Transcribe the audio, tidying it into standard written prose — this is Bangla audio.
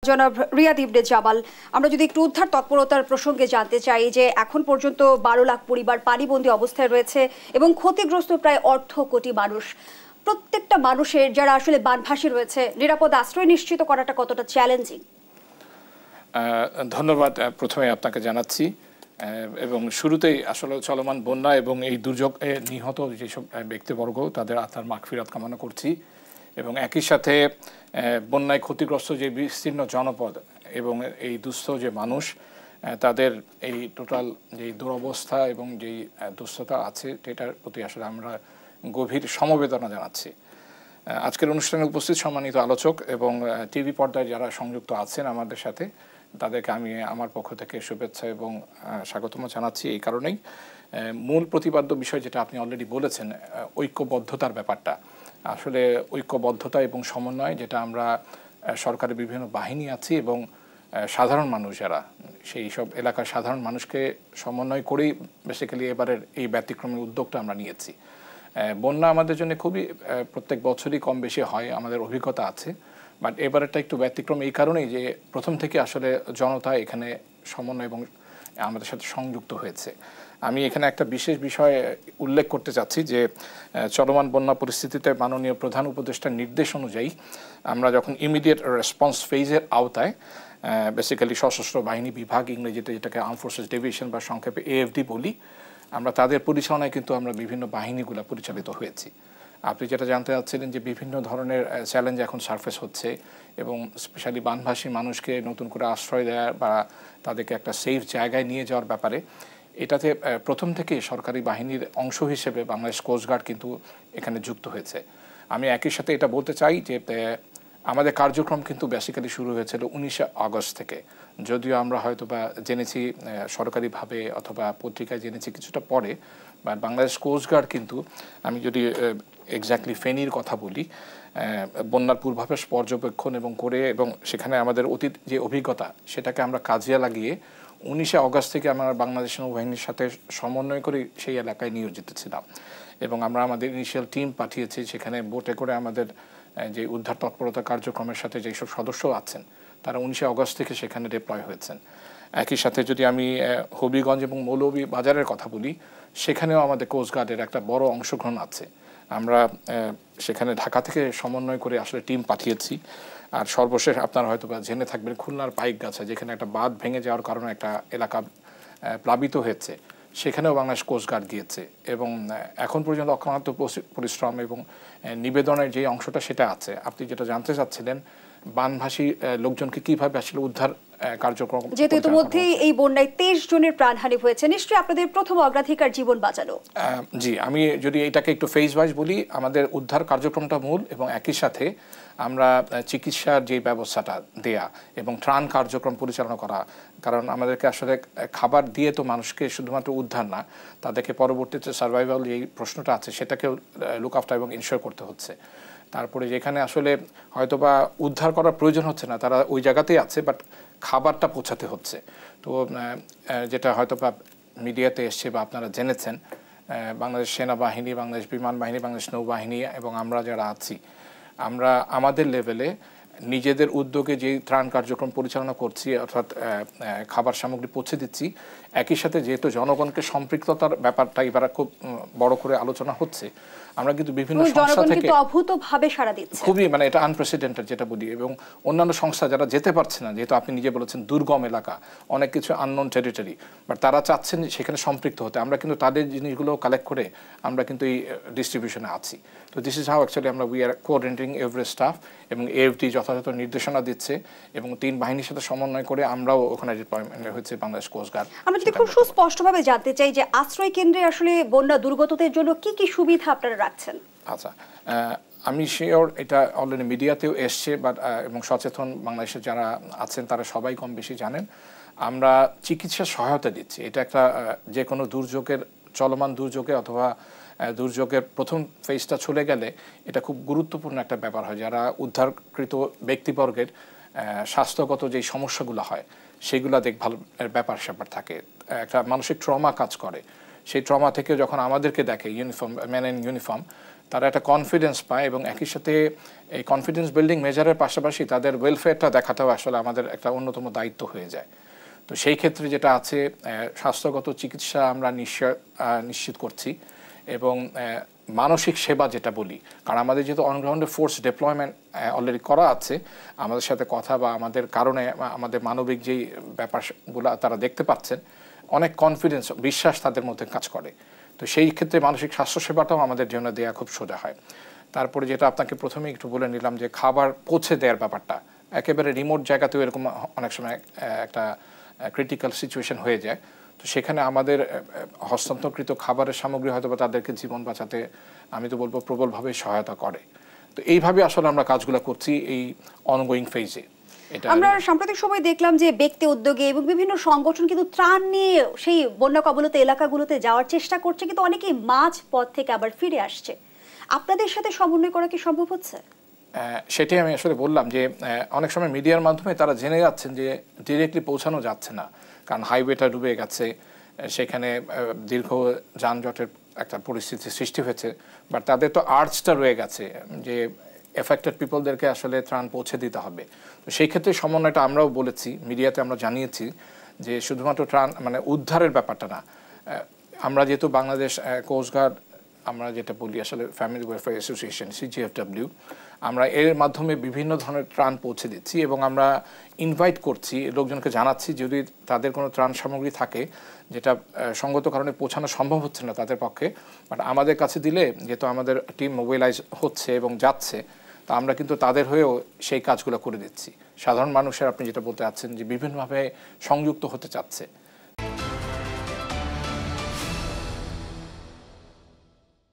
জনাব রিয়াদ ইবনে জামাল, আমরা যদি একটু উদ্ধার তৎপরতার প্রসঙ্গে জানতে চাই যে এখন পর্যন্ত 12 লাখ পরিবার পানিবন্দী অবস্থায় রয়েছে এবং ক্ষতিগ্রস্ত প্রায় অর্ধ কোটি মানুষ। প্রত্যেকটা মানুষের যারা আসলে বানভাসী রয়েছে নিরাপদ আশ্রয় নিশ্চিত করাটা কতটা চ্যালেঞ্জিং? ধন্যবাদ প্রথমে আপনাকে জানাচ্ছি এবং শুরুতেই আসলে চলমান বন্যা এবং এই দুর্যোগে নিহত যেসব ব্যক্তিবর্গ তাদের আত্মার মাগফিরাত কামনা করছি এবং একই সাথে বন্যায় ক্ষতিগ্রস্ত যে বিস্তীর্ণ জনপদ এবং এই দুস্থ যে মানুষ তাদের এই টোটাল যেই দুরবস্থা এবং যেই দুস্থতা আছে সেটার প্রতি আসলে আমরা গভীর সমবেদনা জানাচ্ছি। আজকের অনুষ্ঠানে উপস্থিত সম্মানিত আলোচক এবং টিভি পর্দায় যারা সংযুক্ত আছেন আমাদের সাথে তাদেরকে আমি আমার পক্ষ থেকে শুভেচ্ছা এবং স্বাগতম জানাচ্ছি। এই কারণেই মূল প্রতিপাদ্য বিষয় যেটা আপনি অলরেডি বলেছেন, ঐক্যবদ্ধতার ব্যাপারটা, আসলে ঐক্যবদ্ধতা এবং সমন্বয় যেটা আমরা সরকারের বিভিন্ন বাহিনী আছি এবং সাধারণ মানুষ যারা সেই সব এলাকার সাধারণ মানুষকে সমন্বয় করেই বেসিক্যালি এবারের এই ব্যতিক্রমী উদ্যোগটা আমরা নিয়েছি। বন্যা আমাদের জন্য খুবই প্রত্যেক বছরই কম বেশি হয়, আমাদের অভিজ্ঞতা আছে, বাট এবারেরটা একটু ব্যতিক্রম এই কারণেই যে প্রথম থেকে আসলে জনতা এখানে সমন্বয় এবং আমাদের সাথে সংযুক্ত হয়েছে। আমি এখানে একটা বিশেষ বিষয় উল্লেখ করতে চাচ্ছি যে চলমান বন্যা পরিস্থিতিতে মাননীয় প্রধান উপদেষ্টার নির্দেশ অনুযায়ী আমরা যখন ইমিডিয়েট রেসপন্স ফেজের আওতায় বেসিক্যালি সশস্ত্র বাহিনী বিভাগ, ইংরেজিতে যেটাকে আর্ম ফোর্সেস ডিভিশন বা সংক্ষেপে এএফডি বলি, আমরা তাদের পরিচালনায় কিন্তু আমরা বিভিন্ন বাহিনীগুলো পরিচালিত হয়েছি। আপনি যেটা জানতে চাচ্ছিলেন যে বিভিন্ন ধরনের চ্যালেঞ্জ এখন সারফেস হচ্ছে এবং স্পেশালি বানভাসী মানুষকে নতুন করে আশ্রয় দেওয়ার বা তাদেরকে একটা সেফ জায়গায় নিয়ে যাওয়ার ব্যাপারে এটাতে প্রথম থেকে সরকারি বাহিনীর অংশ হিসেবে বাংলাদেশ কোস্টগার্ড কিন্তু এখানে যুক্ত হয়েছে। আমি একই সাথে এটা বলতে চাই যে আমাদের কার্যক্রম কিন্তু বেসিক্যালি শুরু হয়েছিল 19 আগস্ট থেকে, যদিও আমরা হয়তো বা জেনেছি সরকারিভাবে অথবা পত্রিকায় জেনেছি কিছুটা পরে, বা বাংলাদেশ কোস্টগার্ড কিন্তু, আমি যদি এক্স্যাক্টলি ফেনীর কথা বলি, বন্যার পূর্বাভাস পর্যবেক্ষণ এবং করে এবং সেখানে আমাদের অতীত যে অভিজ্ঞতা সেটাকে আমরা কাজে লাগিয়ে 19 আগস্ট থেকে আমরা বাংলাদেশ নৌবাহিনীর সাথে সমন্বয় করে সেই এলাকায় নিয়োজিত ছিলাম এবং আমরা আমাদের ইনিশিয়াল টিম পাঠিয়েছি সেখানে বোটে করে। আমাদের যে উদ্ধার তৎপরতা কার্যক্রমের সাথে যেসব সদস্য আছেন তারা 19 আগস্ট থেকে সেখানে ডিপ্লয় হয়েছেন। একই সাথে যদি আমি হবিগঞ্জ এবং মৌলভী বাজারের কথা বলি, সেখানেও আমাদের কোস্টগার্ডের একটা বড় অংশগ্রহণ আছে। আমরা সেখানে ঢাকা থেকে সমন্বয় করে আসলে টিম পাঠিয়েছি। আর সর্বশেষ আপনারা হয়তো বা জেনে থাকবেন খুলনার পাইকগাছা, যেখানে একটা বাঁধ ভেঙে যাওয়ার কারণে একটা এলাকা প্লাবিত হয়েছে, সেখানেও বাংলাদেশ কোস্টগার্ড গিয়েছে এবং এখন পর্যন্ত অক্লান্ত পরিশ্রম এবং নিবেদনের যে অংশটা সেটা আছে। আপনি যেটা জানতে চাচ্ছিলেন বানভাসী লোকজনকে কিভাবে আসলে উদ্ধার কার্যক্রম, যেহেতু ইতিমধ্যেই এই বন্যায় 23 জনের প্রাণহানি হয়েছে, নিশ্চয়ই আপনাদের প্রথম অগ্রাধিকার জীবন বাঁচানো। জি, আমি যদি এটাকে একটু ফেজ ওয়াইজ বলি, আমাদের উদ্ধার কার্যক্রমটা মূল এবং একই সাথে আমরা চিকিৎসার যে ব্যবস্থাটা দেয়া এবং ত্রাণ কার্যক্রম পরিচালনা করা, কারণ আমাদেরকে আসলে খাবার দিয়ে তো মানুষকে শুধুমাত্র উদ্ধার না, তাদেরকে পরবর্তীতে সার্ভাইভাল যেই প্রশ্নটা আছে সেটাকেও লুক আফটার এবং ইনশিওর করতে হচ্ছে। তারপরে যেখানে আসলে হয়তোবা উদ্ধার করার প্রয়োজন হচ্ছে না, তারা ওই জায়গাতেই আছে, বাট খাবারটা পৌঁছাতে হচ্ছে। তো যেটা হয়তোবা মিডিয়াতে এসছে বা আপনারা জেনেছেন, বাংলাদেশ সেনাবাহিনী, বাংলাদেশ বিমান বাহিনী, বাংলাদেশ নৌবাহিনী এবং আমরা যারা আছি, আমরা আমাদের লেভেলে নিজেদের উদ্যোগে যে ত্রাণ কার্যক্রম পরিচালনা করছি, অর্থাৎ খাবার সামগ্রী পৌঁছে দিচ্ছি, একই সাথে যেহেতু জনগণকে সম্পৃক্ততার ব্যাপারটা এবার খুব বড় করে আলোচনা হচ্ছে, আমরা কিন্তু বিভিন্ন সংস্থা থেকে অভূতভাবে সাড়া দিচ্ছে, খুবই মানে এটা আনপ্রেসিডেন্টেড যেটা বলি, এবং অন্যান্য সংস্থা যারা যেতে পারছে না, যেহেতু আপনি নিজে বলেছেন দুর্গম এলাকা, অনেক কিছু আননোন টেরিটরি, বাট তারা চাচ্ছেন সেখানে সম্পৃক্ত হতে, আমরা কিন্তু তাদের জিনিসগুলো কালেক্ট করে আমরা কিন্তু এই ডিস্ট্রিবিউশনে আছি। তো দিস ইজ হাউ অ্যাকচুয়ালি আমরা we are coordinating every staff এবং এএফডি যথাযথ নির্দেশনা দিচ্ছে এবং 3 বাহিনীর সাথে সমন্বয় করে আমরাও ওখানে ডিপ্লয়মেন্ট হচ্ছে বাংলাদেশ কোস্টগার্ড। আমরা যদি খুব সুস্পষ্টভাবে জানতে চাই যে আশ্রয় কেন্দ্রে আসলে বন্যা দুর্গতদের জন্য কি কি সুবিধা আপনারা রাখছেন? আচ্ছা, আমি শিওর এটা অলরেডি মিডিয়াতেও এসছে, বাট এবং সচেতন বাংলাদেশের যারা আছেন তারা সবাই কম বেশি জানেন। আমরা চিকিৎসা সহায়তা দিচ্ছি। এটা একটা যে কোনো দুর্যোগের, চলমান দুর্যোগে অথবা দুর্যোগের প্রথম ফেজটা চলে গেলে এটা খুব গুরুত্বপূর্ণ একটা ব্যাপার হয়। যারা উদ্ধারকৃত ব্যক্তিবর্গের স্বাস্থ্যগত যেই সমস্যাগুলো হয় সেগুলো দেখভালের ব্যাপার থাকে, একটা মানসিক ট্রমা কাজ করে। সেই ট্রমা থেকে যখন আমাদেরকে দেখে ইউনিফর্ম, ম্যান ইন ইউনিফর্ম, তারা একটা কনফিডেন্স পায় এবং একই সাথে এই কনফিডেন্স বিল্ডিং মেজারের পাশাপাশি তাদের ওয়েলফেয়ারটা দেখাটাও আসলে আমাদের একটা অন্যতম দায়িত্ব হয়ে যায়। তো সেই ক্ষেত্রে যেটা আছে, স্বাস্থ্যগত চিকিৎসা আমরা নিশ্চিত করছি এবং মানসিক সেবা যেটা বলি, কারণ আমাদের যেহেতু অনগ্রাউন্ডে ফোর্স ডিপ্লয়মেন্ট অলরেডি করা আছে, আমাদের সাথে কথা বা আমাদের কারণে আমাদের মানবিক যেই ব্যাপারগুলো তারা দেখতে পাচ্ছেন, অনেক কনফিডেন্স বিশ্বাস তাদের মধ্যে কাজ করে। তো সেই ক্ষেত্রে মানসিক স্বাস্থ্যসেবাটাও আমাদের জন্য দেওয়া খুব সোজা হয়। তারপরে যেটা আপনাকে প্রথমেই একটু বলে নিলাম যে খাবার পৌঁছে দেওয়ার ব্যাপারটা, একেবারে রিমোট জায়গাতেও এরকম অনেক সময় একটা ক্রিটিক্যাল সিচুয়েশন হয়ে যায়। তো সেখানে আমাদের হস্তান্তরকৃত খাবারের সামগ্রী হয়তো বা তাদেরকে জীবন বাঁচাতে আমি তো বলবো প্রবলভাবে সহায়তা করে। তো এইভাবে আসলে আমরা কাজগুলো করছি এই অনগোয়িং ফেজে। আমরা সাম্প্রতিক সময় দেখলাম যে ব্যক্তি উদ্যোগে এবং বিভিন্ন সংগঠন কিন্তু ত্রাণ নিয়ে সেই বন্যা কবলিত এলাকাগুলোতে যাওয়ার চেষ্টা করছে, কিন্তু অনেকেই মাঝ পথ থেকে আবার ফিরে আসছে। আপনাদের সাথে সমন্বয় করা কি সম্ভব হচ্ছে? সেটাই আমি আসলে বললাম যে অনেক সময় মিডিয়ার মাধ্যমে তারা জেনে যাচ্ছেন যে ডিরেক্টলি পৌঁছানো যাচ্ছে না, কারণ হাইওয়েটা ডুবে গেছে, সেখানে দীর্ঘ যানজটের একটা পরিস্থিতি সৃষ্টি হয়েছে। বাট তাদের তো আর্জটা রয়ে গেছে যে এফেক্টেড পিপলদেরকে আসলে ত্রাণ পৌঁছে দিতে হবে। তো সেই ক্ষেত্রে সমন্বয়টা আমরাও বলেছি, মিডিয়াতে আমরা জানিয়েছি যে শুধুমাত্র ত্রাণ মানে উদ্ধারের ব্যাপারটা না, আমরা যেহেতু বাংলাদেশ কোস্টগার্ড, আমরা যেটা বলি আসলে ফ্যামিলি ওয়েলফেয়ার অ্যাসোসিয়েশন CGFW, আমরা এর মাধ্যমে বিভিন্ন ধরনের ত্রাণ পৌঁছে দিচ্ছি এবং আমরা ইনভাইট করছি লোকজনকে, জানাচ্ছি যদি তাদের কোনো ত্রাণ সামগ্রী থাকে যেটা সঙ্গত কারণে পৌঁছানো সম্ভব হচ্ছে না তাদের পক্ষে, বাট আমাদের কাছে দিলে যেহেতু আমাদের টিম মোবিলাইজ হচ্ছে এবং যাচ্ছে, তা আমরা কিন্তু তাদের হয়েও সেই কাজগুলো করে দিচ্ছি। সাধারণ মানুষের আপনি যেটা বলতে চাচ্ছেন যে বিভিন্নভাবে সংযুক্ত হতে চাচ্ছে,